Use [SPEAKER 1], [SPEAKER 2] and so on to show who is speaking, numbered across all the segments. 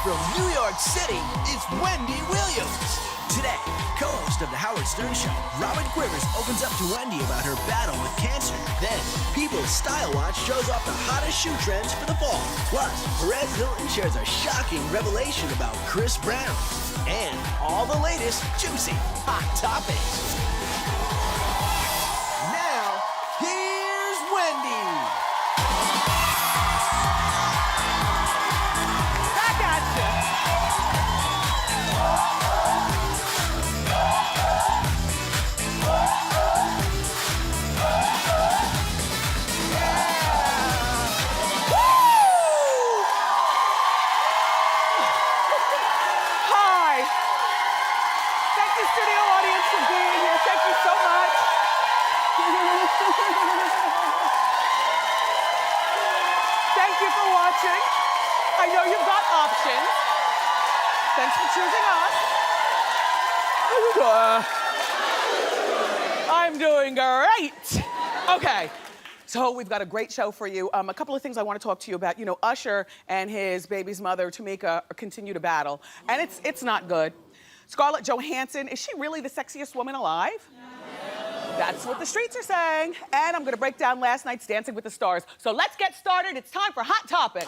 [SPEAKER 1] from New York City, it's Wendy Williams. Today, co-host of The Howard Stern Show, Robin Quivers opens up to Wendy about her battle with cancer. Then, People's Style Watch shows off the hottest shoe trends for the fall. Plus, Perez Hilton shares a shocking revelation about Chris Brown. And all the latest juicy hot topics. Now, here's Wendy.
[SPEAKER 2] Back at you. Hi. Thank you, studio audience, for being here. Thank you so much. Thank you for watching. I know you've got options. Thanks for choosing us. I'm doing great. Okay, so we've got a great show for you. A couple of things I want to talk to you about. You know, Usher and his baby's mother, Tameka, continue to battle, and it's not good. Scarlett Johansson, is she really the sexiest woman alive? That's what the streets are saying. And I'm gonna break down last night's Dancing with the Stars. So let's get started. It's time for Hot Topics.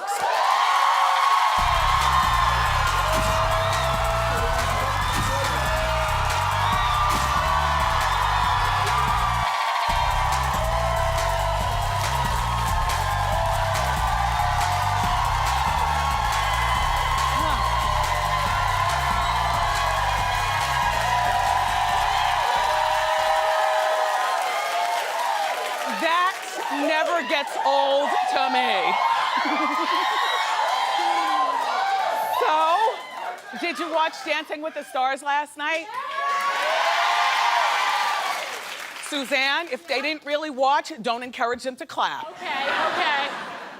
[SPEAKER 2] That never gets old to me. So, did you watch Dancing with the Stars last night? Suzanne, if they didn't really watch, don't encourage them to clap. Okay.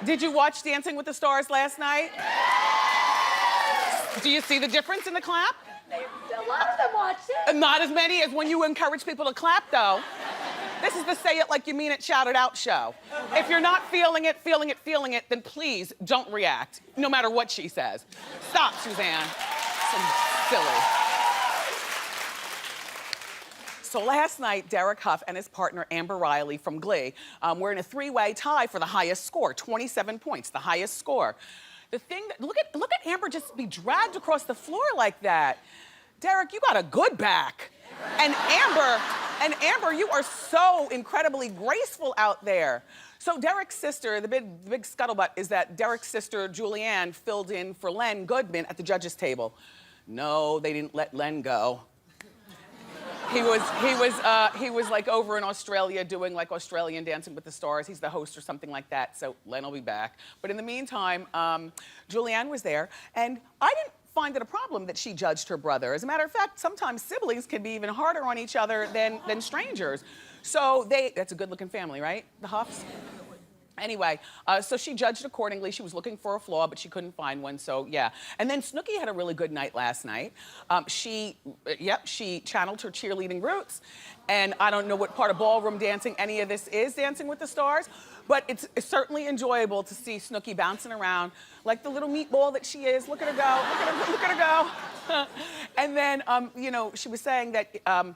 [SPEAKER 2] Did you watch Dancing with the Stars last night? Do you see the difference in the clap?
[SPEAKER 3] A lot of them watched it.
[SPEAKER 2] Not as many as when you encourage people to clap, though. This is the say it like you mean it, shout it out show. If you're not feeling it, then please don't react, no matter what she says. Stop, Suzanne. Some silly. So last night, Derek Hough and his partner, Amber Riley from Glee, were in a three-way tie for the highest score, 27 points, the highest score. The thing that, look at Amber just be dragged across the floor like that. Derek, you got a good back. And Amber, you are so incredibly graceful out there. So Derek's sister, the big scuttlebutt is that Derek's sister, Julianne, filled in for Len Goodman at the judges' table. No, they didn't let Len go. He was like over in Australia doing like Australian Dancing with the Stars. He's the host or something like that, so Len will be back. But in the meantime, Julianne was there, and I didn't find it a problem that she judged her brother. As a matter of fact, sometimes siblings can be even harder on each other than strangers. So that's a good-looking family, right? The Huffs? Anyway, so she judged accordingly. She was looking for a flaw, but she couldn't find one, so yeah. And then Snooki had a really good night last night. She channeled her cheerleading roots, and I don't know what part of ballroom dancing any of this is, Dancing with the Stars, but it's certainly enjoyable to see Snooki bouncing around like the little meatball that she is. Look at her go, look at her go. And then, you know, she was saying that,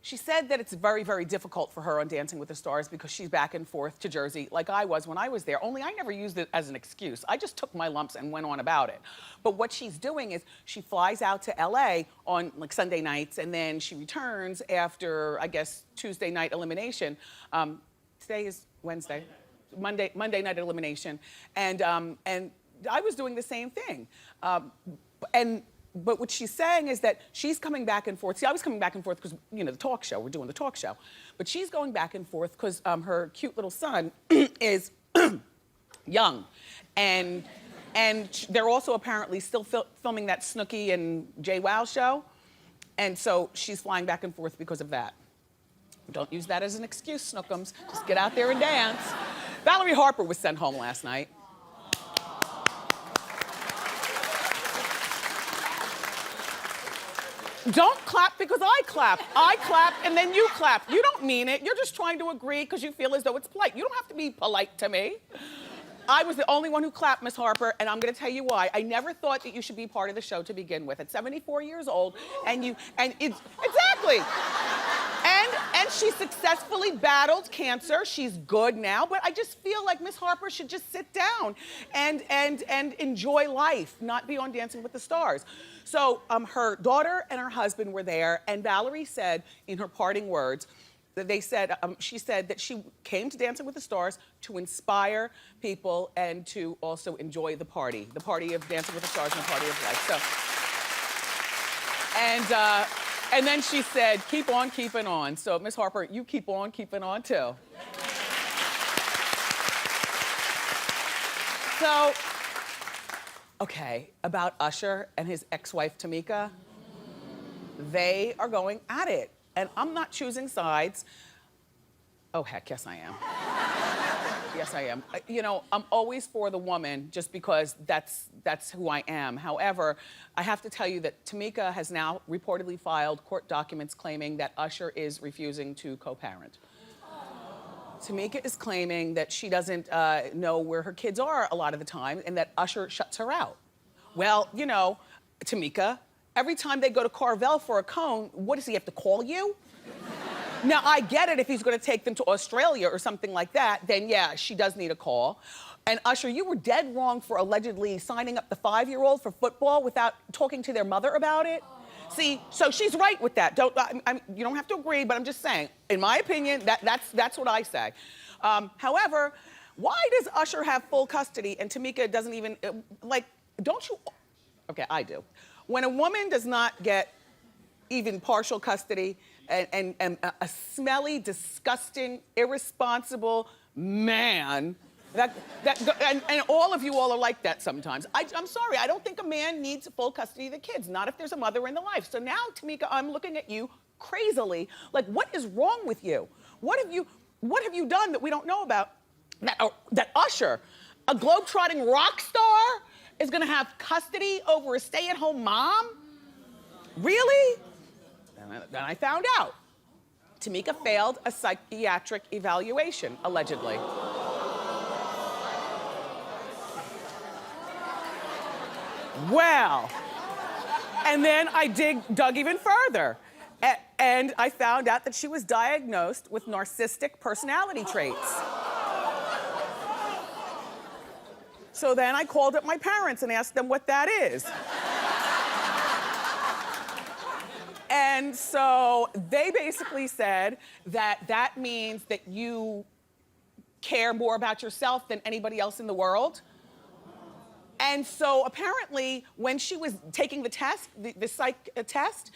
[SPEAKER 2] she said that it's very, very difficult for her on Dancing with the Stars because she's back and forth to Jersey like I was when I was there, only I never used it as an excuse. I just took my lumps and went on about it. But what she's doing is she flies out to LA on like Sunday nights and then she returns after, I guess, Tuesday night elimination. Today is Wednesday. Monday night elimination. And I was doing the same thing. But what she's saying is that she's coming back and forth. See, I was coming back and forth because, you know, the talk show, we're doing the talk show. But she's going back and forth because her cute little son is young. And they're also apparently still filming that Snooki and JWoww show. And so she's flying back and forth because of that. Don't use that as an excuse, Snookums. Just get out there and dance. Valerie Harper was sent home last night. Don't clap because I clap. I clap and then you clap. You don't mean it. You're just trying to agree because you feel as though it's polite. You don't have to be polite to me. I was the only one who clapped, Miss Harper, and I'm gonna tell you why. I never thought that you should be part of the show to begin with. At 74 years old, exactly. And she successfully battled cancer. She's good now, but I just feel like Miss Harper should just sit down and enjoy life, not be on Dancing with the Stars. So her daughter and her husband were there, and Valerie said in her parting words, she said that she came to Dancing with the Stars to inspire people and to also enjoy the party of Dancing with the Stars and the party of life. So, and then she said, keep on keeping on. So, Miss Harper, you keep on keeping on too. So, okay, about Usher and his ex-wife, Tameka. They are going at it. And I'm not choosing sides. Oh, heck, yes I am. Yes, I am. You know, I'm always for the woman just because that's who I am. However, I have to tell you that Tameka has now reportedly filed court documents claiming that Usher is refusing to co-parent. Tameka is claiming that she doesn't know where her kids are a lot of the time and that Usher shuts her out. Well, you know, Tameka, every time they go to Carvel for a cone, what does he have to call you? Now, I get it if he's gonna take them to Australia or something like that, then yeah, she does need a call. And Usher, you were dead wrong for allegedly signing up the 5-year-old for football without talking to their mother about it. See, so she's right with that. You don't have to agree, but I'm just saying, in my opinion, that's what I say. However, why does Usher have full custody and Tameka doesn't even, don't you, okay, I do. When a woman does not get even partial custody and a smelly, disgusting, irresponsible man, and all of you all are like that sometimes. I'm sorry, I don't think a man needs full custody of the kids, not if there's a mother in the life. So now, Tameka, I'm looking at you crazily, like what is wrong with you? What have you done that we don't know about? That Usher, a globetrotting rock star, is gonna have custody over a stay-at-home mom? Really? Then I found out. Tameka failed a psychiatric evaluation, allegedly. Well, and then I dug even further. And I found out that she was diagnosed with narcissistic personality traits. So then I called up my parents and asked them what that is. And so they basically said that that means that you care more about yourself than anybody else in the world. And so apparently when she was taking the test, the psych test,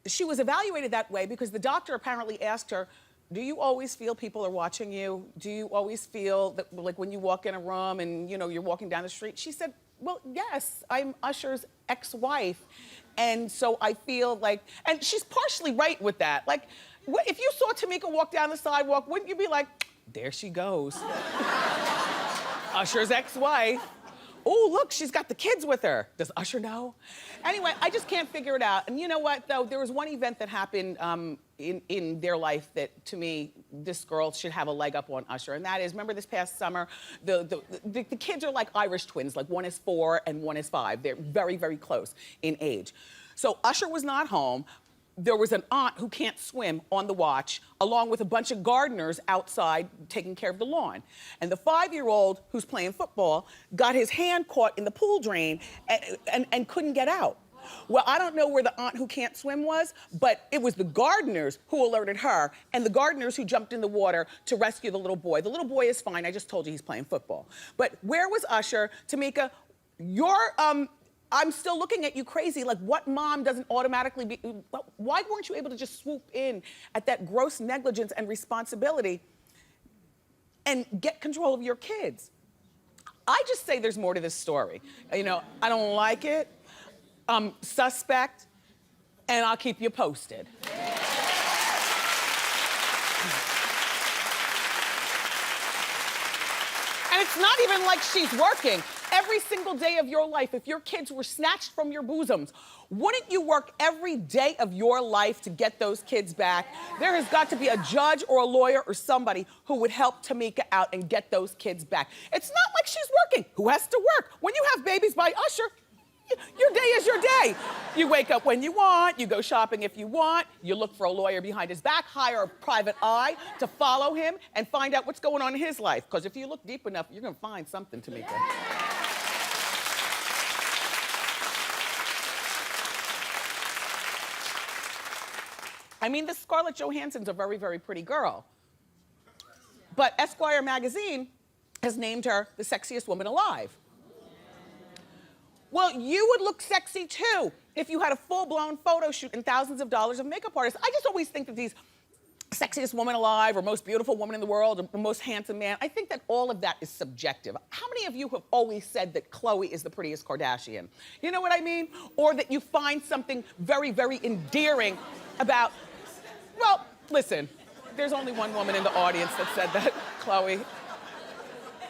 [SPEAKER 2] she was evaluated that way because the doctor apparently asked her, do you always feel people are watching you? Do you always feel that, like when you walk in a room and you know you're walking down the street? She said, well, yes, I'm Usher's ex-wife. And so I feel like, and she's partially right with that. Like, if you saw Tameka walk down the sidewalk, wouldn't you be like, there she goes. Usher's ex-wife. Oh, look, she's got the kids with her. Does Usher know? Anyway, I just can't figure it out. And you know what, though? There was one event that happened in their life that, to me, this girl should have a leg up on Usher. And that is, remember this past summer, the kids are like Irish twins. Like one is 4 and one is 5. They're very, very close in age. So Usher was not home. There was an aunt who can't swim on the watch, along with a bunch of gardeners outside taking care of the lawn. And the 5-year-old who's playing football got his hand caught in the pool drain and couldn't get out. Well, I don't know where the aunt who can't swim was, but it was the gardeners who alerted her and the gardeners who jumped in the water to rescue the little boy. The little boy is fine. I just told you he's playing football. But where was Usher? Tameka, I'm still looking at you crazy, like what mom doesn't automatically be, why weren't you able to just swoop in at that gross negligence and responsibility and get control of your kids? I just say there's more to this story. You know, I don't like it, I'm suspect, and I'll keep you posted. And it's not even like she's working. every single day of your life, if your kids were snatched from your bosoms, wouldn't you work every day of your life to get those kids back? There has got to be a judge or a lawyer or somebody who would help Tameka out and get those kids back. It's not like she's working. Who has to work? When you have babies by Usher, your day is your day. You wake up when you want, you go shopping if you want, you look for a lawyer behind his back, hire a private eye to follow him and find out what's going on in his life. Because if you look deep enough, you're gonna find something, Tameka. I mean, this Scarlett Johansson's a very, very pretty girl. But Esquire magazine has named her the sexiest woman alive. Well, you would look sexy too if you had a full-blown photo shoot and thousands of dollars of makeup artists. I just always think that these sexiest woman alive or most beautiful woman in the world or most handsome man, I think that all of that is subjective. How many of you have always said that Khloe is the prettiest Kardashian? You know what I mean? Or that you find something very, very endearing about, well, listen, there's only one woman in the audience that said that, Khloe.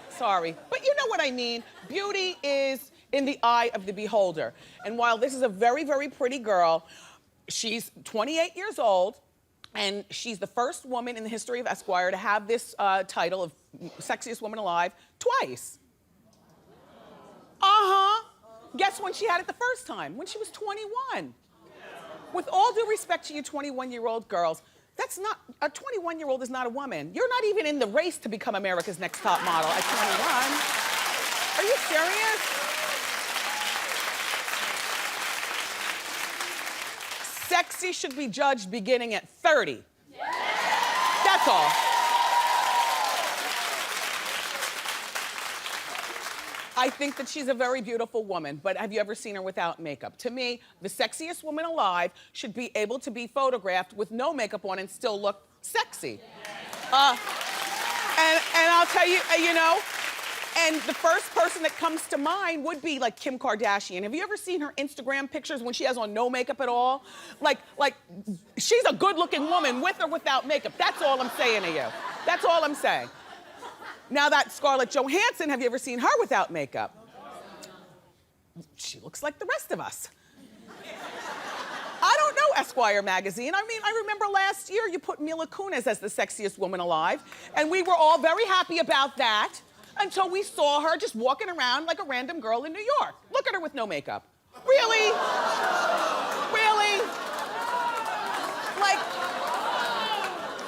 [SPEAKER 2] Sorry, but you know what I mean. Beauty is in the eye of the beholder. And while this is a very, very pretty girl, she's 28 years old, and she's the first woman in the history of Esquire to have this title of sexiest woman alive twice. Guess when she had it the first time? When she was 21. With all due respect to you 21-year-old girls, that's not, a 21-year-old is not a woman. You're not even in the race to become America's Next Top Model at 21. Are you serious? Sexy should be judged beginning at 30. That's all. I think that she's a very beautiful woman, but have you ever seen her without makeup? To me, the sexiest woman alive should be able to be photographed with no makeup on and still look sexy. And I'll tell you, you know, and the first person that comes to mind would be like Kim Kardashian. Have you ever seen her Instagram pictures when she has on no makeup at all? Like she's a good-looking woman with or without makeup. That's all I'm saying to you. That's all I'm saying. Now that Scarlett Johansson, have you ever seen her without makeup? She looks like the rest of us. I don't know, Esquire magazine. I mean, I remember last year you put Mila Kunis as the sexiest woman alive, and we were all very happy about that until we saw her just walking around like a random girl in New York. Look at her with no makeup. Really? Really? Like,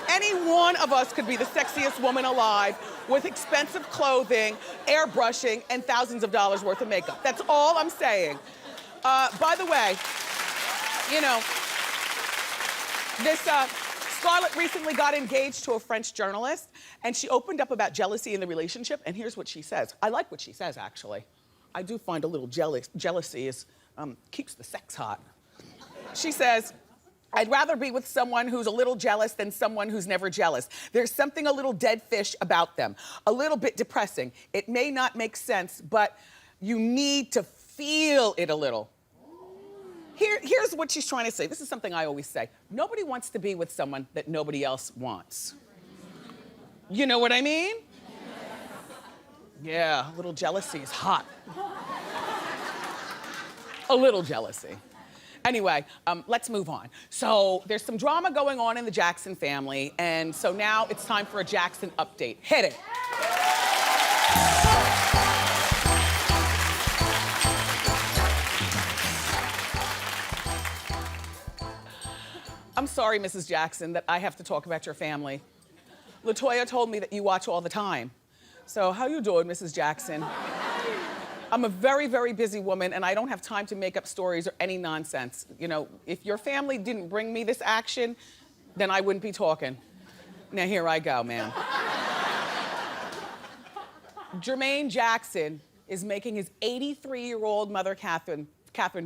[SPEAKER 2] any one of us could be the sexiest woman alive with expensive clothing, airbrushing, and thousands of dollars worth of makeup. That's all I'm saying. By the way, you know, this Scarlett recently got engaged to a French journalist, and she opened up about jealousy in the relationship, and here's what she says. I like what she says, actually. I do find a little jealousy is, keeps the sex hot. She says, I'd rather be with someone who's a little jealous than someone who's never jealous. There's something a little dead fish about them, a little bit depressing. It may not make sense, but you need to feel it a little. Here's what she's trying to say. This is something I always say. Nobody wants to be with someone that nobody else wants. You know what I mean? Yeah, a little jealousy is hot. A little jealousy. Anyway, let's move on. So there's some drama going on in the Jackson family, and so now it's time for a Jackson update. Hit it. I'm sorry, Mrs. Jackson, that I have to talk about your family. LaToya told me that you watch all the time. So how you doing, Mrs. Jackson? I'm a very, very busy woman, and I don't have time to make up stories or any nonsense. You know, if your family didn't bring me this action, then I wouldn't be talking. Now, here I go, ma'am. Jermaine Jackson is making his 83-year-old mother, Catherine,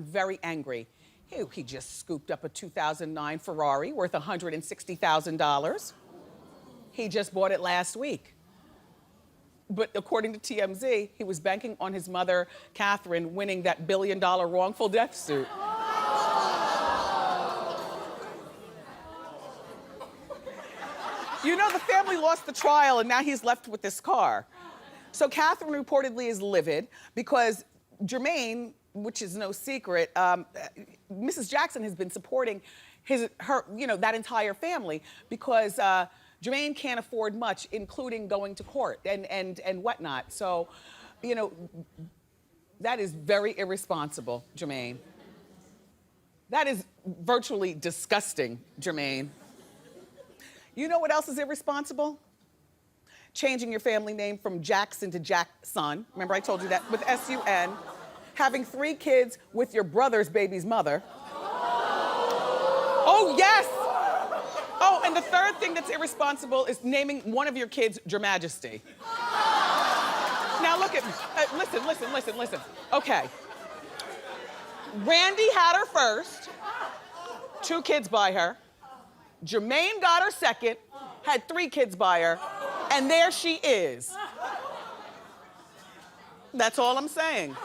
[SPEAKER 2] very angry. He just scooped up a 2009 Ferrari worth $160,000. He just bought it last week. But according to TMZ, he was banking on his mother, Catherine, winning that $1 billion wrongful death suit. You know, the family lost the trial and now he's left with this car. So Catherine reportedly is livid because Jermaine, which is no secret, Mrs. Jackson has been supporting that entire family because Jermaine can't afford much, including going to court and whatnot. So, that is very irresponsible, Jermaine. That is virtually disgusting, Jermaine. You know what else is irresponsible? Changing your family name from Jackson to Jackson. Remember I told you that, with S-U-N. Having 3 kids with your brother's baby's mother. Oh, yes! Oh, and the third thing that's irresponsible is naming one of your kids Your Majesty. Now look at me. Listen. Okay. Randy had her first. 2 kids by her. Jermaine got her second. Had 3 kids by her. And there she is. That's all I'm saying.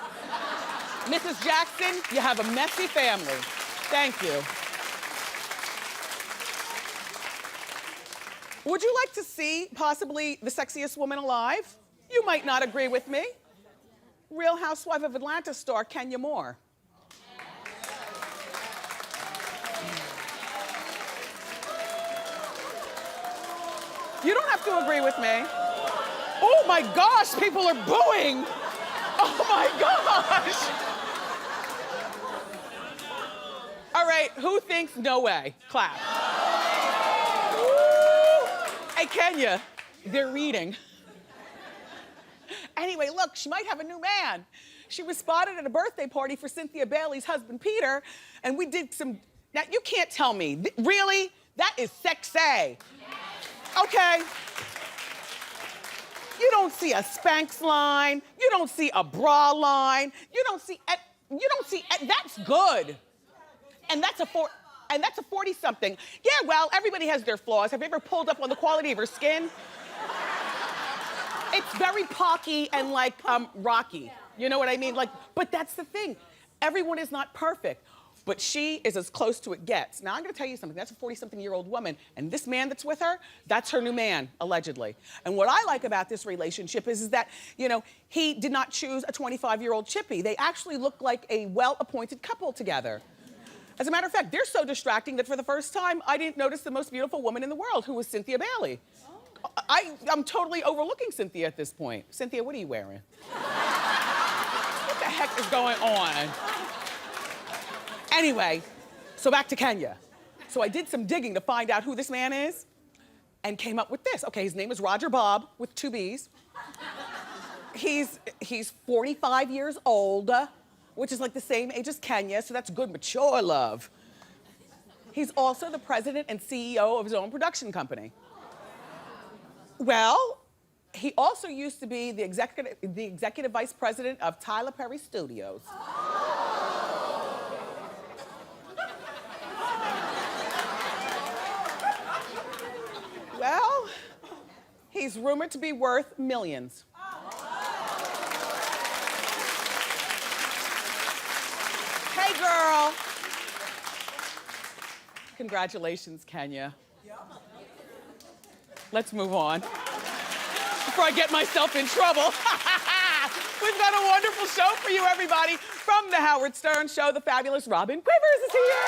[SPEAKER 2] Mrs. Jackson, you have a messy family. Thank you. Would you like to see possibly the sexiest woman alive? You might not agree with me. Real Housewife of Atlanta star Kenya Moore. You don't have to agree with me. Oh my gosh, people are booing. Oh my gosh. All right, who thinks no way? Clap. Woo. Hey, Kenya, they're reading. Anyway, look, she might have a new man. She was spotted at a birthday party for Cynthia Bailey's husband, Peter, and we did some, now you can't tell me, really? That is sexy. Okay. You don't see a Spanx line. You don't see a bra line. You don't see, that's good. And that's a 40-something. Yeah, well, everybody has their flaws. Have you ever pulled up on the quality of her skin? It's very pocky and like rocky. You know what I mean? Like, but that's the thing. Everyone is not perfect. But she is as close to it gets. Now, I'm gonna tell you something. That's a 40-something-year-old woman. And this man that's with her, that's her new man, allegedly. And what I like about this relationship is that, he did not choose a 25-year-old chippy. They actually look like a well-appointed couple together. As a matter of fact, they're so distracting that for the first time, I didn't notice the most beautiful woman in the world, who was Cynthia Bailey. I'm totally overlooking Cynthia at this point. Cynthia, what are you wearing? What the heck is going on? Anyway, so back to Kenya. So I did some digging to find out who this man is and came up with this. Okay, his name is Roger Bob with 2 B's. He's 45 years old, which is like the same age as Kenya, so that's good, mature love. He's also the president and CEO of his own production company. Well, he also used to be the executive vice president of Tyler Perry Studios. Well, he's rumored to be worth millions. Hey, girl. Congratulations, Kenya. Let's move on before I get myself in trouble. We've got a wonderful show for you, everybody. From The Howard Stern Show, the fabulous Robin Quivers is here.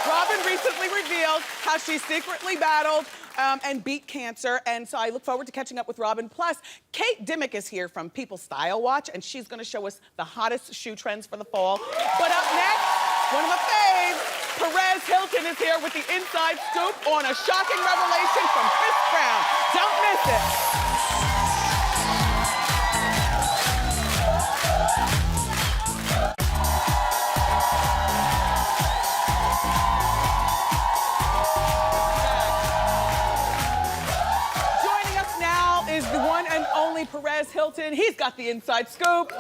[SPEAKER 2] Robin recently revealed how she secretly battled and beat cancer, and so I look forward to catching up with Robin. Plus, Kate Dimmick is here from People Style Watch, and she's gonna show us the hottest shoe trends for the fall. But up next, one of my faves, Perez Hilton is here with the inside scoop on a shocking revelation from Chris Brown. Don't miss it. The one and only Perez Hilton. He's got the inside scoop.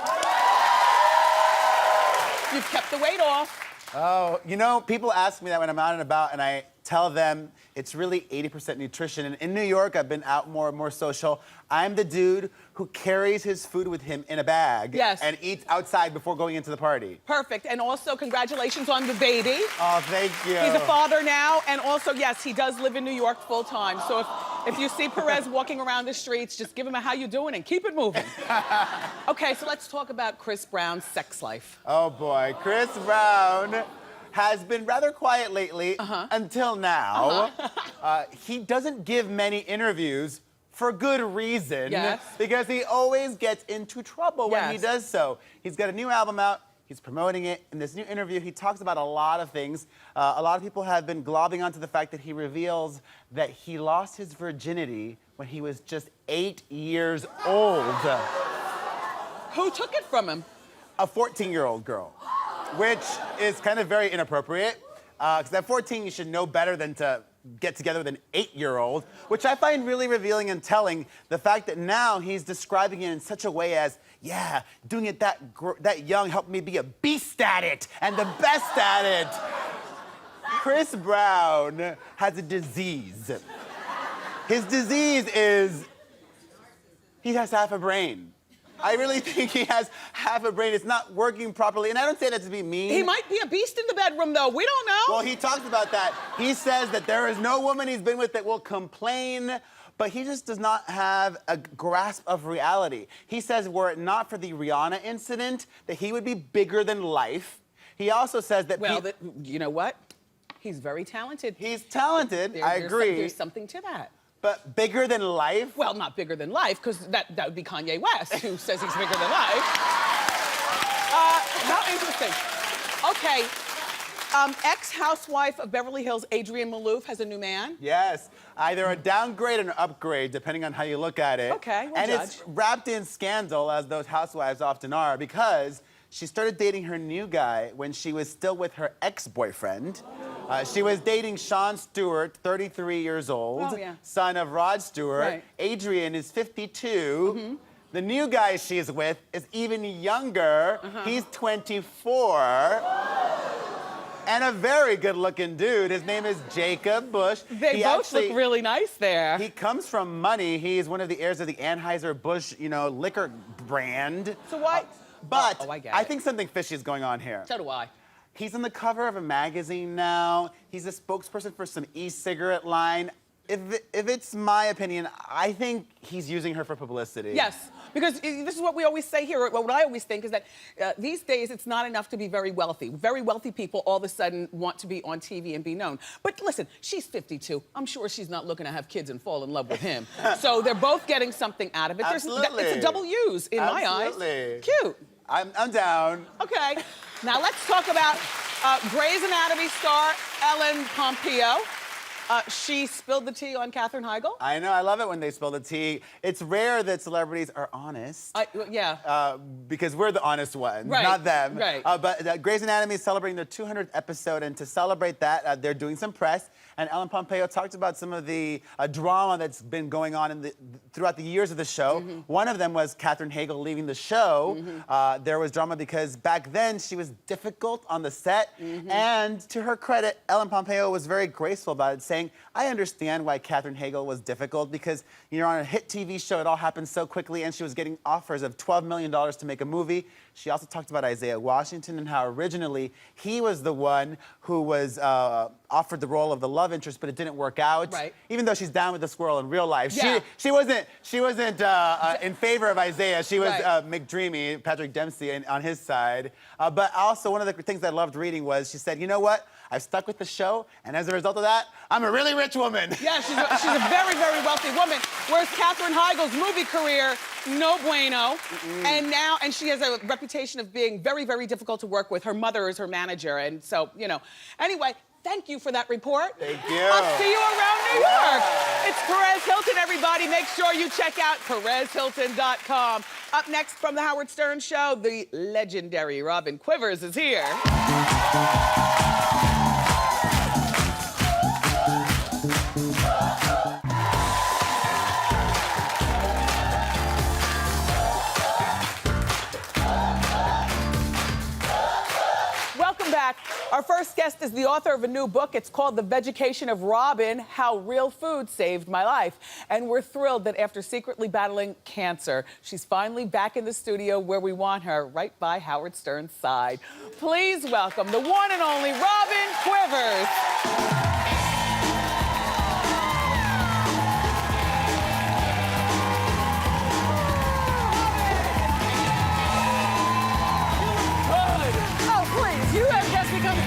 [SPEAKER 2] You've kept the weight off.
[SPEAKER 4] Oh, people ask me that when I'm out and about, and I tell them it's really 80% nutrition. And in New York, I've been out more social. I'm the dude who carries his food with him in a bag.
[SPEAKER 2] Yes.
[SPEAKER 4] And eats outside before going into the party.
[SPEAKER 2] Perfect. And also, congratulations on the baby.
[SPEAKER 4] Oh, thank you.
[SPEAKER 2] He's a father now, and also, yes, he does live in New York full time. So If you see Perez walking around the streets, just give him a how you doing and keep it moving. Okay, so let's talk about Chris Brown's sex life.
[SPEAKER 4] Oh boy, Chris Brown has been rather quiet lately until now. He doesn't give many interviews for good reason.
[SPEAKER 2] Yes.
[SPEAKER 4] Because he always gets into trouble when he does so. He's got a new album out. He's promoting it. In this new interview, he talks about a lot of things. A lot of people have been globbing onto the fact that he reveals that he lost his virginity when he was just 8 years old.
[SPEAKER 2] Who took it from him?
[SPEAKER 4] A 14-year-old girl, which is kind of very inappropriate. Because at 14, you should know better than to get together with an 8-year-old, which I find really revealing and telling. The fact that now he's describing it in such a way as, yeah, doing it that young helped me be a beast at it and the best at it. Chris Brown has a disease. His disease is he has half a brain. I really think he has half a brain. It's not working properly. And I don't say that to be mean.
[SPEAKER 2] He might be a beast in the bedroom, though. We don't know.
[SPEAKER 4] Well, he talks about that. He says that there is no woman he's been with that will complain, but he just does not have a grasp of reality. He says were it not for the Rihanna incident, that he would be bigger than life. He also says that...
[SPEAKER 2] Well, you know what? He's very talented.
[SPEAKER 4] He's talented, I agree.
[SPEAKER 2] There's something to that.
[SPEAKER 4] But bigger than life?
[SPEAKER 2] Well, not bigger than life, because that would be Kanye West, who says he's bigger than life. How interesting. Okay, ex-housewife of Beverly Hills, Adrienne Maloof, has a new man.
[SPEAKER 4] Yes, either a downgrade or an upgrade, depending on how you look at it.
[SPEAKER 2] Okay, we'll
[SPEAKER 4] and
[SPEAKER 2] judge.
[SPEAKER 4] It's wrapped in scandal, as those housewives often are, because she started dating her new guy when she was still with her ex-boyfriend. She was dating Sean Stewart, 33 years old, son of Rod Stewart.
[SPEAKER 2] Right.
[SPEAKER 4] Adrienne is 52. The new guy she's with is even younger. He's 24. And a very good-looking dude. His name is Jacob Bush.
[SPEAKER 2] They both look really nice there.
[SPEAKER 4] He comes from money. He's one of the heirs of the Anheuser-Busch, liquor brand.
[SPEAKER 2] So why?
[SPEAKER 4] But
[SPEAKER 2] I
[SPEAKER 4] think something fishy is going on here.
[SPEAKER 2] So do I.
[SPEAKER 4] He's on the cover of a magazine now. He's a spokesperson for some e-cigarette line. If it's my opinion, I think he's using her for publicity.
[SPEAKER 2] Yes, because this is what we always say here. What I always think is that these days it's not enough to be very wealthy. Very wealthy people all of a sudden want to be on TV and be known. But listen, she's 52. I'm sure she's not looking to have kids and fall in love with him. So they're both getting something out of it.
[SPEAKER 4] Absolutely.
[SPEAKER 2] It's a double use in my eyes. Cute.
[SPEAKER 4] I'm down.
[SPEAKER 2] Okay, now let's talk about Grey's Anatomy star Ellen Pompeo. She spilled the tea on Katherine Heigl.
[SPEAKER 4] I know, I love it when they spill the tea. It's rare that celebrities are honest. Because we're the honest ones, not them.
[SPEAKER 2] Right.
[SPEAKER 4] But Grey's Anatomy is celebrating their 200th episode, and to celebrate that, they're doing some press. And Ellen Pompeo talked about some of the drama that's been going on throughout the years of the show. One of them was Katherine Heigl leaving the show. There was drama because back then she was difficult on the set. And to her credit, Ellen Pompeo was very graceful about it, saying, I understand why Katherine Heigl was difficult because you're on a hit TV show, it all happened so quickly, and she was getting offers of $12 million to make a movie. She also talked about Isaiah Washington and how originally he was the one who was offered the role of the love interest, but it didn't work out.
[SPEAKER 2] Right.
[SPEAKER 4] Even though she's down with the squirrel in real life.
[SPEAKER 2] Yeah.
[SPEAKER 4] She wasn't in favor of Isaiah. She was McDreamy, Patrick Dempsey, on his side. But also one of the things I loved reading was she said, you know what? I've stuck with the show, and as a result of that, I'm a really rich woman.
[SPEAKER 2] Yeah, she's a very, very wealthy woman. Whereas Katherine Heigl's movie career, no bueno. And she has a reputation of being very, very difficult to work with. Her mother is her manager, and so, Anyway, thank you for that report.
[SPEAKER 4] Thank you.
[SPEAKER 2] I'll see you around New York. It's Perez Hilton, everybody. Make sure you check out PerezHilton.com. Up next from The Howard Stern Show, the legendary Robin Quivers is here. Welcome back. Our first guest is the author of a new book. It's called The Vegucation of Robin, How Real Food Saved My Life. And we're thrilled that after secretly battling cancer, she's finally back in the studio where we want her, right by Howard Stern's side. Please welcome the one and only Robin Quivers.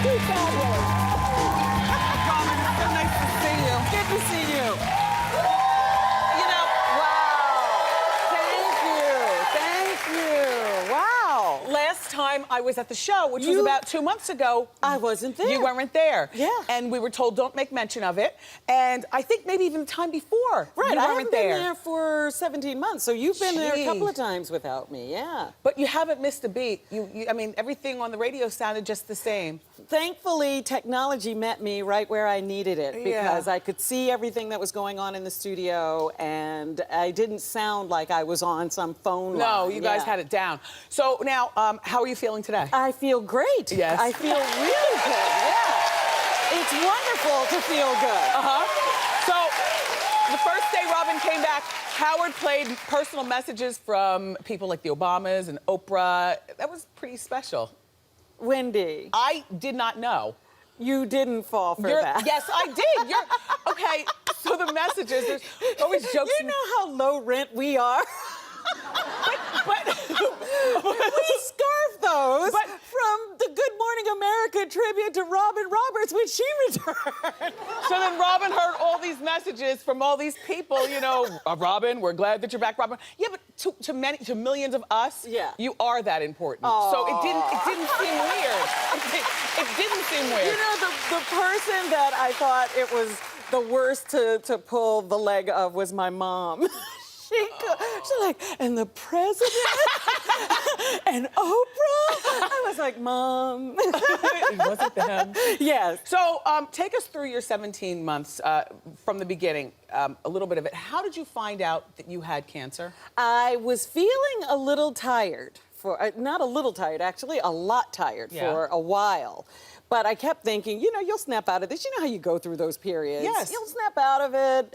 [SPEAKER 5] Too fabulous.
[SPEAKER 2] Robin, it's so nice to see you.
[SPEAKER 5] Good to see you.
[SPEAKER 2] You know,
[SPEAKER 5] Wow. Thank you. Wow.
[SPEAKER 2] last time I was at the show, which was
[SPEAKER 5] You-
[SPEAKER 2] about 2 months ago,
[SPEAKER 5] I wasn't there.
[SPEAKER 2] you weren't there.
[SPEAKER 5] Yeah.
[SPEAKER 2] And we were told don't make mention of it. And I think maybe even the time before,
[SPEAKER 5] Right,
[SPEAKER 2] you
[SPEAKER 5] I
[SPEAKER 2] weren't
[SPEAKER 5] haven't been there for 17 months, so you've been there a couple of
[SPEAKER 2] Jeez.
[SPEAKER 5] times without me, yeah.
[SPEAKER 2] But you haven't missed a beat. I mean, everything on the radio sounded just the same.
[SPEAKER 5] Thankfully, technology met me right where I needed it because
[SPEAKER 2] Yeah.
[SPEAKER 5] I could see everything that was going on in the studio, and I didn't sound like I was on some phone line.
[SPEAKER 2] No, you guys
[SPEAKER 5] Yeah.
[SPEAKER 2] had it down. So now, how are you feeling today?
[SPEAKER 5] I feel great.
[SPEAKER 2] Yes.
[SPEAKER 5] I feel really good, yeah. It's wonderful to feel good.
[SPEAKER 2] So, the first day Robin came back, Howard played personal messages from people like the Obamas and Oprah. That was pretty special.
[SPEAKER 5] Wendy,
[SPEAKER 2] I did not know.
[SPEAKER 5] you didn't fall for that.
[SPEAKER 2] Yes, I did. Okay, so the messages, there's always jokes.
[SPEAKER 5] You know how low rent we are?
[SPEAKER 2] but
[SPEAKER 5] We scarf those
[SPEAKER 2] But-
[SPEAKER 5] from the Good Morning America tribute to Robin Roberts when she returned.
[SPEAKER 2] so then Robin heard all these messages from all these people, you know, Robin, we're glad that you're back, Robin. Yeah, but to millions of us,
[SPEAKER 5] Yeah.
[SPEAKER 2] you are that important. So it didn't seem weird. It didn't seem weird.
[SPEAKER 5] You know, the person that I thought it was the worst to pull the leg of was my mom. She's like, and the president and Oprah. I was like, Mom.
[SPEAKER 2] It wasn't them.
[SPEAKER 5] Yes.
[SPEAKER 2] So take us through your 17 months from the beginning, a little bit of it. How did you find out that you had cancer?
[SPEAKER 5] I was feeling a little tired not a little tired, actually, a lot tired for a while. But I kept thinking, you know, you'll snap out of this. You know how you go through those periods.
[SPEAKER 2] Yes.
[SPEAKER 5] You'll snap out of it.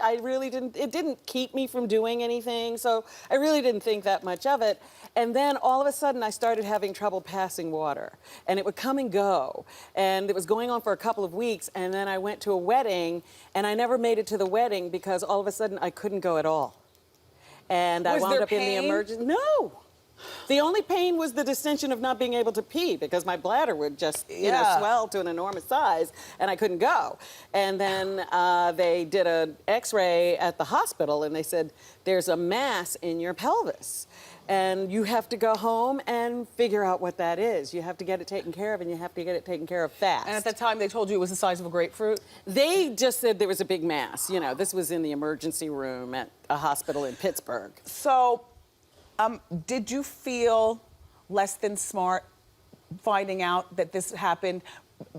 [SPEAKER 5] It didn't keep me from doing anything, so I really didn't think that much of it. And then all of a sudden I started having trouble passing water. And it would come and go. And it was going on for a couple of weeks, and then I went to a wedding, and I never made it to the wedding because all of a sudden I couldn't go at all. And I
[SPEAKER 2] Was
[SPEAKER 5] wound
[SPEAKER 2] there
[SPEAKER 5] up in the
[SPEAKER 2] pain?
[SPEAKER 5] emergency. No. The only pain was the distension of not being able to pee because my bladder would just, you know, swell to an enormous size and I couldn't go. And then they did an x-ray at the hospital and they said, there's a mass in your pelvis. And you have to go home and figure out what that is. You have to get it taken care of and you have to get it taken care of fast.
[SPEAKER 2] And at that time, they told you it was the size of a grapefruit?
[SPEAKER 5] They just said there was a big mass. You know, this was in the emergency room at a hospital in Pittsburgh.
[SPEAKER 2] So, did you feel less than smart finding out that this happened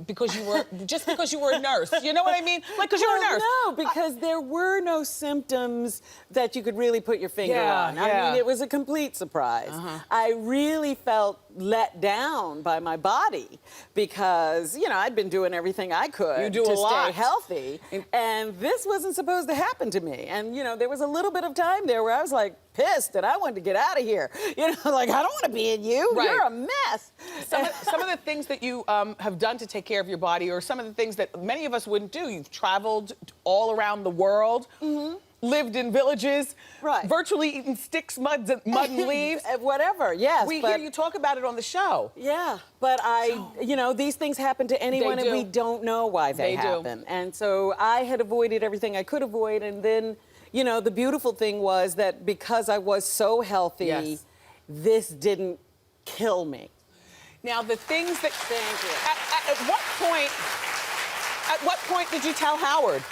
[SPEAKER 2] because you were a nurse? You know what I mean? Like, because you're a nurse.
[SPEAKER 5] No, because there were no symptoms that you could really put your finger on. I mean, it was a complete surprise. I really felt let down by my body because, you know, I'd been doing everything I could
[SPEAKER 2] You do
[SPEAKER 5] to
[SPEAKER 2] a lot.
[SPEAKER 5] stay healthy, and this wasn't supposed to happen to me. And, you know, there was a little bit of time there where I was like pissed and I wanted to get out of here. You know, like, I don't want to be in you.
[SPEAKER 2] Right.
[SPEAKER 5] You're a mess.
[SPEAKER 2] Some of the things that you have done to take care of your body, or some of the things that many of us wouldn't do. You've traveled all around the world, lived in villages, virtually eaten sticks, mud and leaves.
[SPEAKER 5] Whatever, yes.
[SPEAKER 2] We hear you talk about it on the show.
[SPEAKER 5] Yeah, but you know, these things happen to anyone and we don't know why they happen. And so I had avoided everything I could avoid, and then, you know, the beautiful thing was that because I was so healthy, this didn't kill me.
[SPEAKER 2] Now, the things that...
[SPEAKER 5] Thank you.
[SPEAKER 2] At what point did you tell Howard?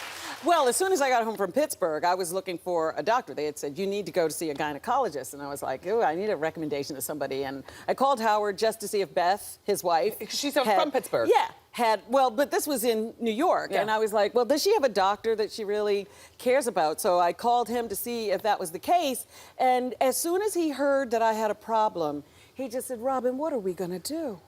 [SPEAKER 5] Well, as soon as I got home from Pittsburgh, I was looking for a doctor. They had said, you need to go to see a gynecologist. And I was like, oh, I need a recommendation to somebody. And I called Howard just to see if Beth, his wife...
[SPEAKER 2] She's from Pittsburgh.
[SPEAKER 5] Yeah, but this was in New York.
[SPEAKER 2] Yeah.
[SPEAKER 5] And I was like, well, does she have a doctor that she really cares about? So I called him to see if that was the case. And as soon as he heard that I had a problem, he just said, Robin, what are we going to do?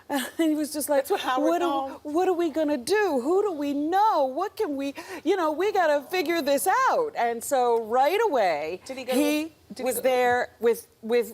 [SPEAKER 5] And he was just like, what are we going to do? Who do we know? What can we, you know, we got to figure this out. And so right away, he was there with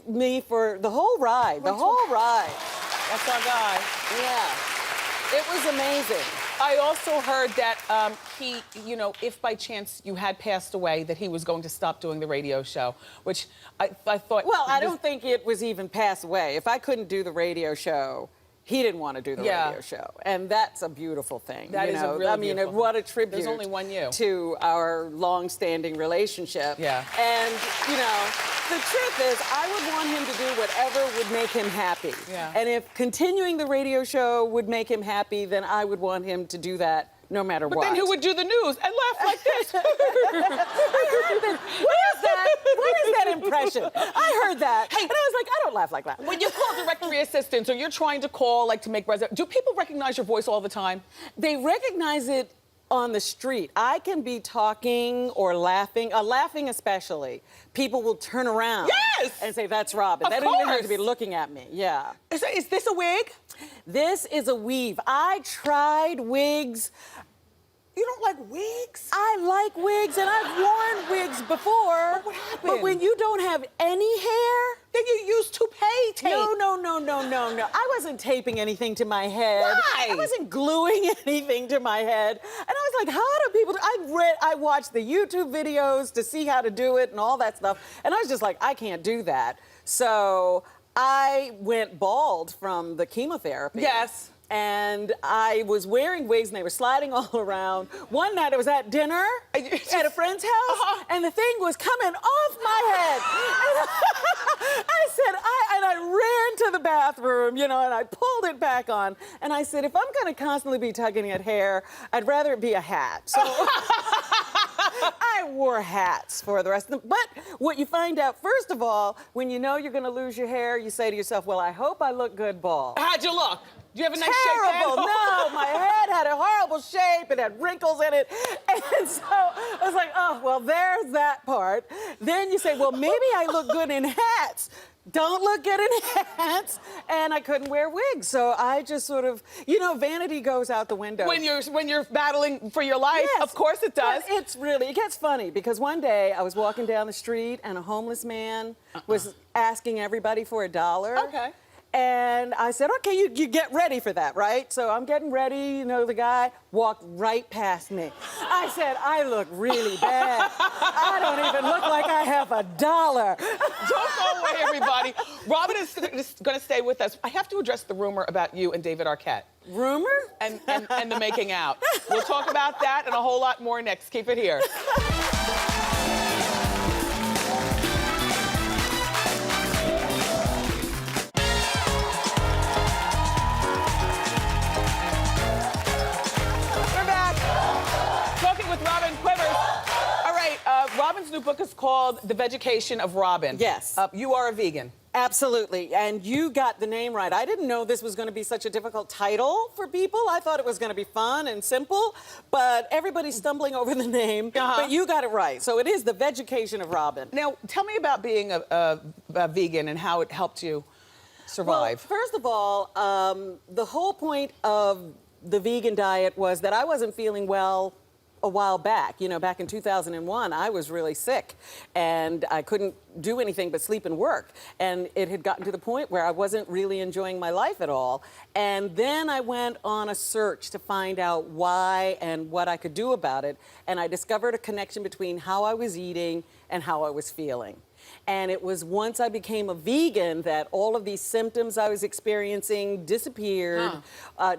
[SPEAKER 5] me for the whole ride, That's
[SPEAKER 2] our guy.
[SPEAKER 5] Yeah. It was amazing.
[SPEAKER 2] I also heard that he, you know, if by chance you had passed away, that he was going to stop doing the radio show, which I thought...
[SPEAKER 5] Well, I don't think it was even pass away. If I couldn't do the radio show, he didn't want to do the radio show. And that's a beautiful thing.
[SPEAKER 2] That is a really beautiful
[SPEAKER 5] what a
[SPEAKER 2] thing.
[SPEAKER 5] tribute
[SPEAKER 2] There's only one you.
[SPEAKER 5] to our long-standing relationship.
[SPEAKER 2] Yeah.
[SPEAKER 5] And, you know, the truth is, I would want him to do whatever would make him happy.
[SPEAKER 2] Yeah.
[SPEAKER 5] And if continuing the radio show would make him happy, then I would want him to do that no matter what.
[SPEAKER 2] But then who would do the news and laugh like this?
[SPEAKER 5] What is that? What is that impression? I heard that, and I was like, I don't laugh like that.
[SPEAKER 2] When you call directory assistants or you're trying to call, like, to make do people recognize your voice all the time?
[SPEAKER 5] They recognize it on the street. I can be talking or laughing, laughing especially. People will turn around and say, that's Robin. They don't even have to be looking at me. Yeah.
[SPEAKER 2] Is this a wig?
[SPEAKER 5] This is a weave. I tried wigs.
[SPEAKER 2] You don't like wigs?
[SPEAKER 5] I like wigs, and I've worn wigs before.
[SPEAKER 2] But what happened?
[SPEAKER 5] But when you don't have any hair,
[SPEAKER 2] then you use toupee tape.
[SPEAKER 5] No. I wasn't taping anything to my head.
[SPEAKER 2] Why?
[SPEAKER 5] I wasn't gluing anything to my head. And I was like, how do people I watched the YouTube videos to see how to do it and all that stuff. And I was just like, I can't do that. So I went bald from the chemotherapy.
[SPEAKER 2] Yes.
[SPEAKER 5] And I was wearing wigs, and they were sliding all around. One night I was at dinner at a friend's house, and the thing was coming off my head. And I ran to the bathroom, you know, and I pulled it back on. And I said, if I'm going to constantly be tugging at hair, I'd rather it be a hat. So I wore hats for the rest of them. But what you find out, first of all, when you know you're going to lose your hair, you say to yourself, well, I hope I look good bald.
[SPEAKER 2] How'd you look? Do you have a nice
[SPEAKER 5] Terrible.
[SPEAKER 2] shape?
[SPEAKER 5] No, my head had a horrible shape. It had wrinkles in it. And so I was like, oh, well, there's that part. Then you say, well, maybe I look good in hats. Don't look good in hats. And I couldn't wear wigs. So I just sort of, you know, vanity goes out the window.
[SPEAKER 2] When you're battling for your life,
[SPEAKER 5] Yes.
[SPEAKER 2] of course it does.
[SPEAKER 5] But it gets funny because one day I was walking down the street and a homeless man was asking everybody for $1.
[SPEAKER 2] Okay.
[SPEAKER 5] And I said, okay, you get ready for that, right? So I'm getting ready, you know, the guy walked right past me. I said, I look really bad. I don't even look like I have $1.
[SPEAKER 2] Don't go away, everybody. Robin is going to stay with us. I have to address the rumor about you and David Arquette.
[SPEAKER 5] Rumor?
[SPEAKER 2] And the making out. We'll talk about that and a whole lot more next. Keep it here. Robin's new book is called The Vegecation of Robin.
[SPEAKER 5] Yes.
[SPEAKER 2] You are a vegan.
[SPEAKER 5] Absolutely, and you got the name right. I didn't know this was going to be such a difficult title for people. I thought it was going to be fun and simple, but everybody's stumbling over the name. But you got it right. So it is The Vegecation of Robin.
[SPEAKER 2] Now, tell me about being a vegan and how it helped you survive.
[SPEAKER 5] Well, first of all, the whole point of the vegan diet was that I wasn't feeling well a while back. You know, back in 2001, I was really sick and I couldn't do anything but sleep and work. And it had gotten to the point where I wasn't really enjoying my life at all. And then I went on a search to find out why and what I could do about it. And I discovered a connection between how I was eating and how I was feeling. And it was once I became a vegan that all of these symptoms I was experiencing disappeared.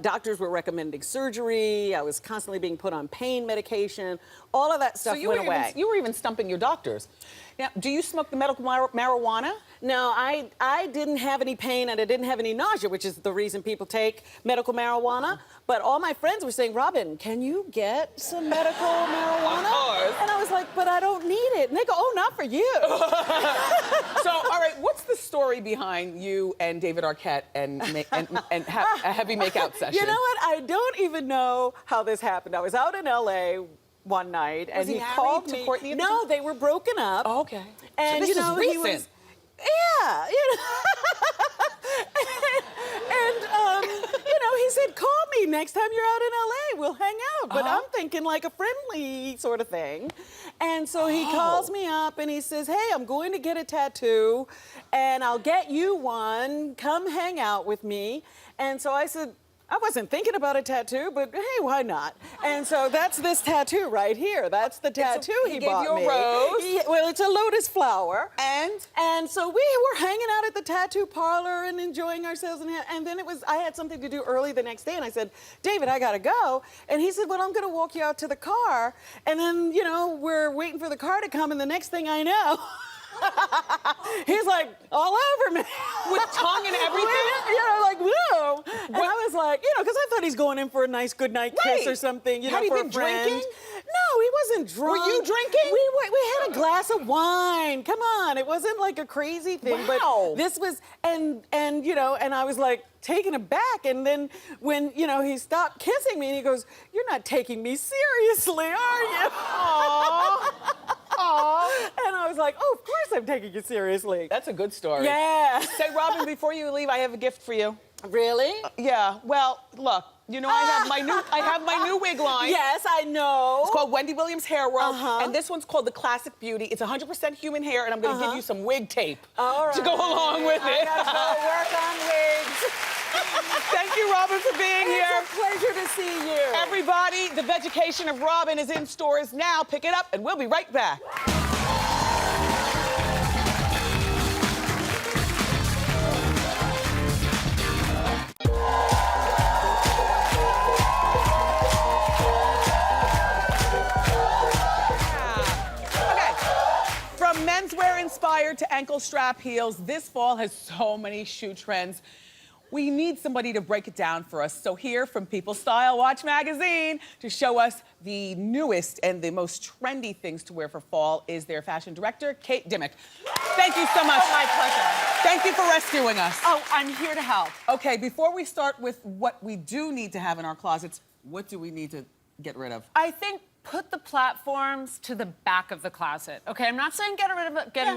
[SPEAKER 5] Doctors were recommending surgery. I was constantly being put on pain medication. All of that stuff went away.
[SPEAKER 2] You were even stumping your doctors. Now, do you smoke the medical marijuana?
[SPEAKER 5] No, I didn't have any pain and I didn't have any nausea, which is the reason people take medical marijuana. But all my friends were saying, Robin, can you get some medical marijuana?
[SPEAKER 2] Of course.
[SPEAKER 5] And I was like, but I don't need it. And they go, oh, not for you.
[SPEAKER 2] So, all right, what's the story behind you and David Arquette and a heavy makeout session?
[SPEAKER 5] You know what? I don't even know how this happened. I was out in LA one night and he called me.
[SPEAKER 2] Courtney at the
[SPEAKER 5] No,
[SPEAKER 2] time?
[SPEAKER 5] they were broken up.
[SPEAKER 2] Oh, okay.
[SPEAKER 5] And
[SPEAKER 2] so this
[SPEAKER 5] you know,
[SPEAKER 2] is recent.
[SPEAKER 5] he was, yeah, you know. You know, he said, call me next time you're out in LA. We'll hang out. But I'm thinking like a friendly sort of thing. And so he calls me up and he says, hey, I'm going to get a tattoo and I'll get you one. Come hang out with me. And so I said, I wasn't thinking about a tattoo, but hey, why not? And so that's this tattoo right here. That's the tattoo he
[SPEAKER 2] gave
[SPEAKER 5] bought
[SPEAKER 2] you a
[SPEAKER 5] me.
[SPEAKER 2] rose?
[SPEAKER 5] Well, it's a lotus flower.
[SPEAKER 2] And
[SPEAKER 5] So we were hanging out at the tattoo parlor and enjoying ourselves. And then I had something to do early the next day. And I said, David, I got to go. And he said, well, I'm going to walk you out to the car. And then, you know, we're waiting for the car to come. And the next thing I know, he's like all over me.
[SPEAKER 2] with tongue and everything?
[SPEAKER 5] Like, whoa. And I was like, you know, because I thought he's going in for a nice goodnight kiss or something, you know,
[SPEAKER 2] Had he
[SPEAKER 5] for
[SPEAKER 2] been
[SPEAKER 5] a friend.
[SPEAKER 2] drinking?
[SPEAKER 5] No, he wasn't drunk.
[SPEAKER 2] Were you drinking?
[SPEAKER 5] We had a glass of wine. Come on. It wasn't like a crazy thing.
[SPEAKER 2] Wow.
[SPEAKER 5] But this was, and you know, and I was like taken aback. And then when, you know, he stopped kissing me and he goes, you're not taking me seriously, are you?
[SPEAKER 2] Aww. Aww.
[SPEAKER 5] And I was like, oh, of course I'm taking you seriously.
[SPEAKER 2] That's a good story.
[SPEAKER 5] Yeah.
[SPEAKER 2] Say, Robin, before you leave, I have a gift for you.
[SPEAKER 5] Really?
[SPEAKER 2] Yeah. Well, look. You know, I have my new wig line.
[SPEAKER 5] Yes, I know.
[SPEAKER 2] It's called Wendy Williams Hair World, and this one's called the Classic Beauty. It's 100% human hair, and I'm going to give you some wig tape to go along with it.
[SPEAKER 5] I gotta go work on wigs.
[SPEAKER 2] Thank you, Robin, for being here.
[SPEAKER 5] It's a pleasure to see you.
[SPEAKER 2] Everybody, the Vegucation of Robin is in stores now. Pick it up, and we'll be right back. Menswear inspired to ankle strap heels, this fall has so many shoe trends. We need somebody to break it down for us. So here from People's Style Watch magazine to show us the newest and the most trendy things to wear for fall is their fashion director, Kate Dimmick. Thank you so much.
[SPEAKER 6] Oh, my pleasure.
[SPEAKER 2] Thank you for rescuing us.
[SPEAKER 6] Oh, I'm here to help.
[SPEAKER 2] Okay, before we start with what we do need to have in our closets, what do we need to get rid of?
[SPEAKER 6] I think put the platforms to the back of the closet. Okay, I'm not saying getting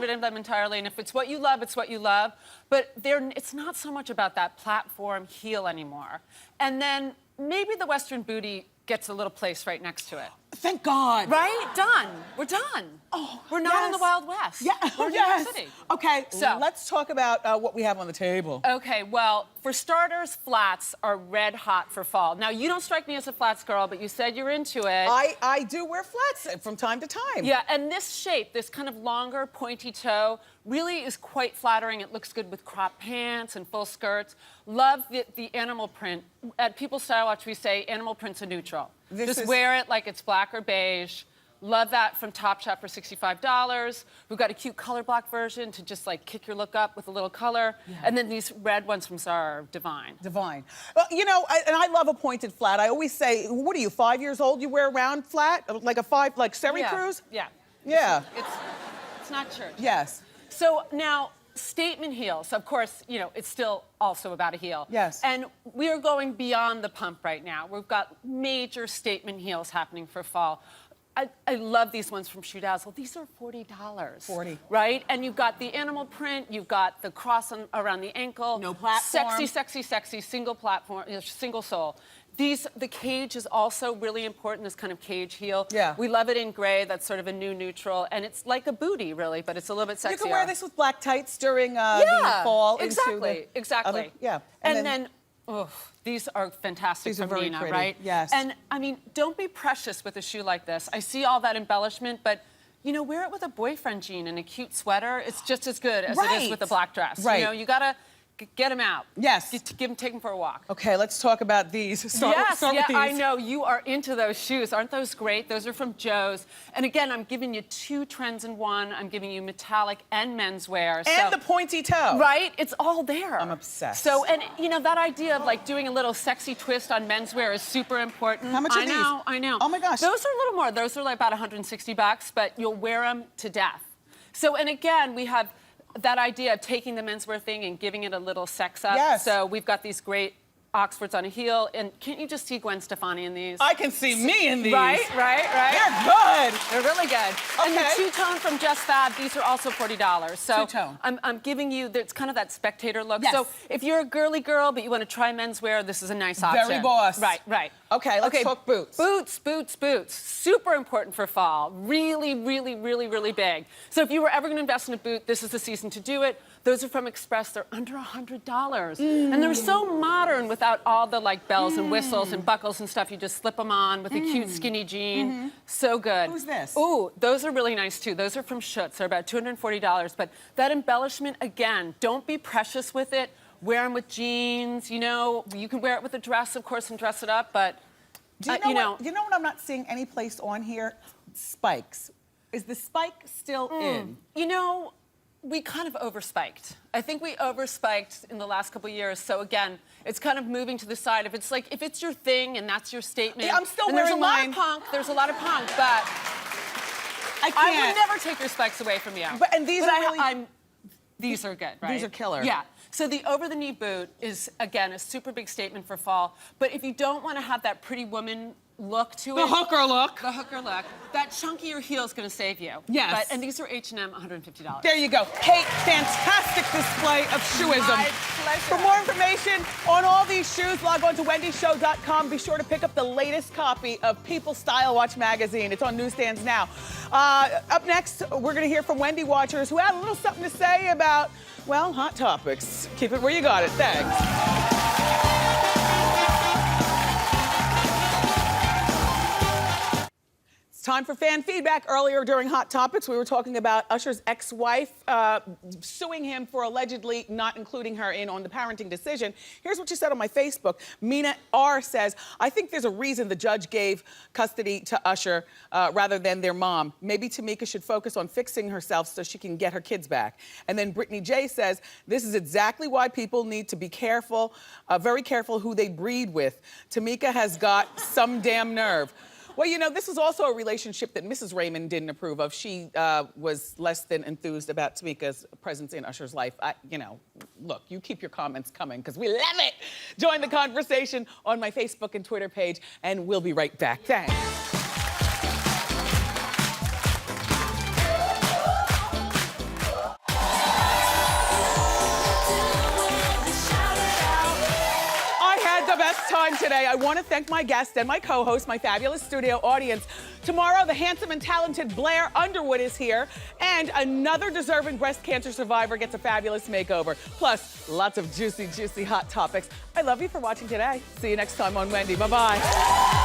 [SPEAKER 6] rid of them entirely, and if it's what you love, it's what you love, but it's not so much about that platform heel anymore. And then maybe the Western booty gets a little place right next to it.
[SPEAKER 2] Thank God.
[SPEAKER 6] Right? Done. We're done.
[SPEAKER 2] Oh,
[SPEAKER 6] we're not in the Wild West.
[SPEAKER 2] Yeah.
[SPEAKER 6] We're in New
[SPEAKER 2] yes.
[SPEAKER 6] York City.
[SPEAKER 2] Okay,
[SPEAKER 6] So
[SPEAKER 2] let's talk about what we have on the table.
[SPEAKER 6] Okay, well, for starters, flats are red hot for fall. Now, you don't strike me as a flats girl, but you said you're into it.
[SPEAKER 2] I do wear flats from time to time.
[SPEAKER 6] Yeah, and this shape, this kind of longer, pointy toe, really is quite flattering. It looks good with crop pants and full skirts. Love the animal print. At People's Style Watch, we say animal print's a neutral. Just wear it like it's black or beige. Love that from Topshop for $65. We've got a cute color block version to just like kick your look up with a little color. Yeah. And then these red ones from Zara are divine.
[SPEAKER 2] Divine. Well, you know, and I love a pointed flat. I always say, what are you, 5 years old? You wear a round flat? Like a like Seri Cruz?
[SPEAKER 6] Yeah.
[SPEAKER 2] Yeah.
[SPEAKER 6] It's not church.
[SPEAKER 2] Yes.
[SPEAKER 6] So now, statement heels. Of course, you know, it's still also about a heel.
[SPEAKER 2] Yes.
[SPEAKER 6] And we are going beyond the pump right now. We've got major statement heels happening for fall. I love these ones from Shoe Dazzle. These are $40.
[SPEAKER 2] $40.
[SPEAKER 6] Right? And you've got the animal print, you've got the cross around the ankle.
[SPEAKER 2] No platform.
[SPEAKER 6] Sexy, sexy, sexy, single platform, single sole. The cage is also really important, this kind of cage heel.
[SPEAKER 2] Yeah.
[SPEAKER 6] We love it in gray, that's sort of a new neutral, and it's like a booty, really, but it's a little bit sexier.
[SPEAKER 2] You can wear this with black tights during the fall.
[SPEAKER 6] Exactly, exactly.
[SPEAKER 2] Yeah.
[SPEAKER 6] And then these are fantastic.
[SPEAKER 2] These are very pretty.
[SPEAKER 6] Right?
[SPEAKER 2] Yes.
[SPEAKER 6] And I mean, don't be precious with a shoe like this. I see all that embellishment, but you know, wear it with a boyfriend jean and a cute sweater. It's just as good as it is with a black dress.
[SPEAKER 2] Right.
[SPEAKER 6] You know, you gotta get them out.
[SPEAKER 2] Yes.
[SPEAKER 6] Take them for a walk.
[SPEAKER 2] Okay, let's talk about these. Start with these.
[SPEAKER 6] I know. You are into those shoes. Aren't those great? Those are from Joe's. And again, I'm giving you two trends in one. I'm giving you metallic and menswear.
[SPEAKER 2] And the pointy toe.
[SPEAKER 6] Right? It's all there.
[SPEAKER 2] I'm obsessed.
[SPEAKER 6] So, and you know, that idea of like doing a little sexy twist on menswear is super important.
[SPEAKER 2] How much are these?
[SPEAKER 6] I know.
[SPEAKER 2] Oh my gosh.
[SPEAKER 6] Those are a little more. Those are like about $160, but you'll wear them to death. So, and again, we have that idea of taking the menswear thing and giving it a little sex up.
[SPEAKER 2] Yes.
[SPEAKER 6] So we've got these great Oxfords on a heel, and can't you just see Gwen Stefani in these?
[SPEAKER 2] I can see me in these.
[SPEAKER 6] Right.
[SPEAKER 2] They're good.
[SPEAKER 6] They're really good.
[SPEAKER 2] Okay.
[SPEAKER 6] And the two-tone from Just Fab, these are also $40. So
[SPEAKER 2] two-tone.
[SPEAKER 6] I'm giving you, it's kind of that spectator look.
[SPEAKER 2] Yes.
[SPEAKER 6] So if you're a girly girl, but you want to try menswear, this is a nice option.
[SPEAKER 2] Very boss.
[SPEAKER 6] Right.
[SPEAKER 2] Okay, let's talk boots.
[SPEAKER 6] Boots. Super important for fall. Really, really, really, really big. So if you were ever going to invest in a boot, this is the season to do it. Those are from Express. They're under $100. And they're so modern without all the like bells and whistles and buckles and stuff. You just slip them on with a cute skinny jean. So good.
[SPEAKER 2] Who's this?
[SPEAKER 6] Ooh, those are really nice too. Those are from Schutz. They're about $240. But that embellishment, again, don't be precious with it. Wear them with jeans. You know, you can wear it with a dress, of course, and dress it up. But
[SPEAKER 2] Do you know what I'm not seeing any place on here? Spikes. Is the spike still in?
[SPEAKER 6] You know, we kind of overspiked. I think we overspiked in the last couple of years. So again, it's kind of moving to the side. If it's your thing and that's your statement.
[SPEAKER 2] Yeah, I'm still
[SPEAKER 6] and
[SPEAKER 2] wearing mine.
[SPEAKER 6] There's a lot of punk, but
[SPEAKER 2] I
[SPEAKER 6] would never take your spikes away from you. These are good, right?
[SPEAKER 2] These are killer.
[SPEAKER 6] Yeah. So the over-the-knee boot is, again, a super big statement for fall. But if you don't want to have that pretty woman look to it.
[SPEAKER 2] The hooker look.
[SPEAKER 6] The hooker look. That chunkier heel is going to save you.
[SPEAKER 2] Yes.
[SPEAKER 6] And these are H&M, $150.
[SPEAKER 2] There you go. Kate, fantastic display of shoeism.
[SPEAKER 6] My pleasure.
[SPEAKER 2] For more information on all these shoes, log on to wendyshow.com. Be sure to pick up the latest copy of People Style Watch magazine. It's on newsstands now. Up next, we're going to hear from Wendy watchers who had a little something to say about, well, hot topics. Keep it where you got it. Thanks. It's time for fan feedback. Earlier during Hot Topics, we were talking about Usher's ex-wife suing him for allegedly not including her in on the parenting decision. Here's what she said on my Facebook. Mina R says, I think there's a reason the judge gave custody to Usher rather than their mom. Maybe Tameka should focus on fixing herself so she can get her kids back. And then Brittany J says, this is exactly why people need to be careful, very careful who they breed with. Tameka has got some damn nerve. Well, you know, this is also a relationship that Mrs. Raymond didn't approve of. She was less than enthused about Tameka's presence in Usher's life. Look, you keep your comments coming because we love it. Join the conversation on my Facebook and Twitter page, and we'll be right back. Thanks. The best time today. I want to thank my guest and my co-host, my fabulous studio audience. Tomorrow, the handsome and talented Blair Underwood is here, and another deserving breast cancer survivor gets a fabulous makeover. Plus, lots of juicy, juicy hot topics. I love you for watching today. See you next time on Wendy. Bye-bye.